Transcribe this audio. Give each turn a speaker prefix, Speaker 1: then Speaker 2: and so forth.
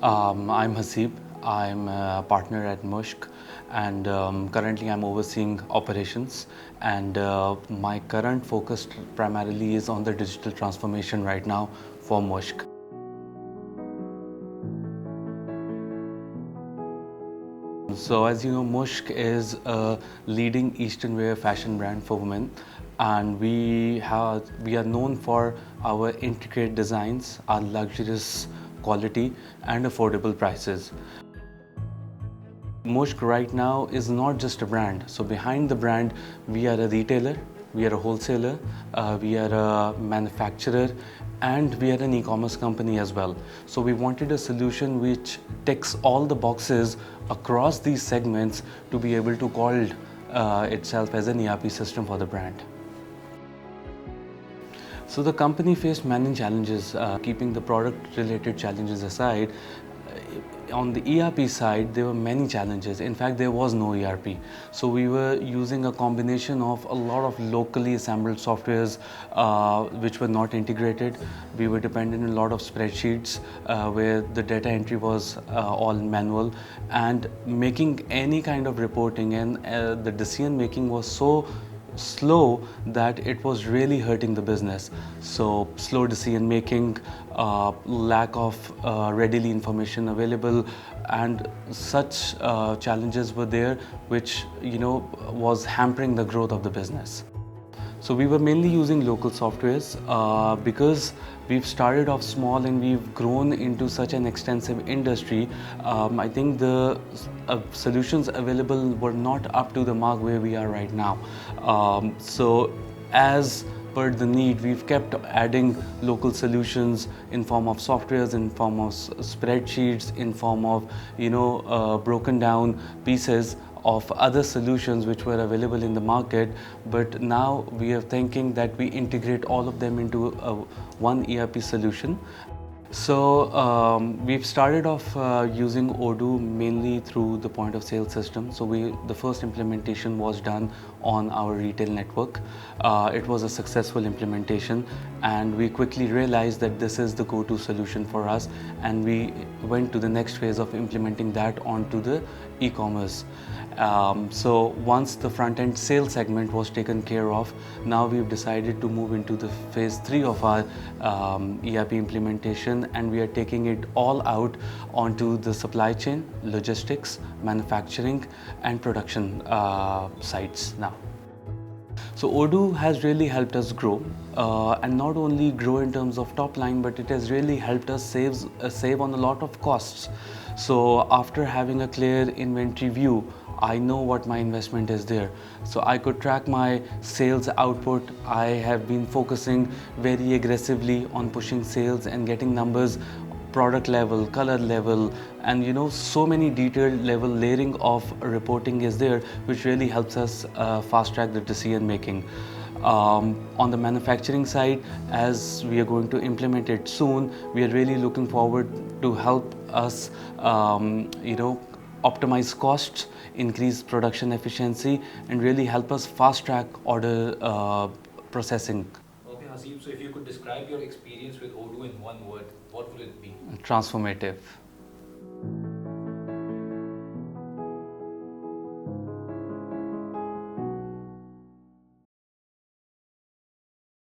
Speaker 1: I'm Hasib. I'm a partner at Mushq, and currently I'm overseeing operations. And my current focus primarily is on the digital transformation right now for Mushq. So as you know, Mushq is a leading Eastern wear fashion brand for women, and we are known for our intricate designs, our luxurious quality, and affordable prices. Mushq right now is not just a brand. So behind the brand, we are a retailer, we are a wholesaler, we are a manufacturer, and we are an e-commerce company as well. So we wanted a solution which ticks all the boxes across these segments to be able to call itself as an ERP system for the brand. So the company faced many challenges, keeping the product-related challenges aside. On the ERP side, there were many challenges. In fact, there was no ERP. So we were using a combination of a lot of locally assembled softwares which were not integrated. We were dependent on a lot of spreadsheets where the data entry was all manual, and making any kind of reporting and the decision making was so slow that it was really hurting the business. So slow decision making, lack of readily information available, and such challenges were there, which was hampering the growth of the business. So we were mainly using local softwares because we've started off small and we've grown into such an extensive industry. I think the solutions available were not up to the mark where we are right now. So as per the need, we've kept adding local solutions in form of softwares, in form of spreadsheets, in form of broken down pieces of other solutions which were available in the market. But now we are thinking that we integrate all of them into one ERP solution. So we've started off using Odoo mainly through the point of sale system. So the first implementation was done on our retail network. It was a successful implementation, and we quickly realized that this is the go-to solution for us, and we went to the next phase of implementing that onto the e-commerce. So once the front-end sales segment was taken care of, now we've decided to move into the phase 3 of our ERP implementation, and we are taking it all out onto the supply chain, logistics, manufacturing, and production sites now. So Odoo has really helped us grow, and not only grow in terms of top line, but it has really helped us save on a lot of costs. So after having a clear inventory view, I know what my investment is there. So I could track my sales output. I have been focusing very aggressively on pushing sales and getting numbers, product level, color level, and so many detailed level layering of reporting is there, which really helps us fast track the decision making. On the manufacturing side, as we are going to implement it soon, we are really looking forward to help us optimize costs, increase production efficiency, and really help us fast track order processing.
Speaker 2: Okay, Hasib, so if you could describe your experience with Odoo in one word, what would it be?
Speaker 1: Transformative.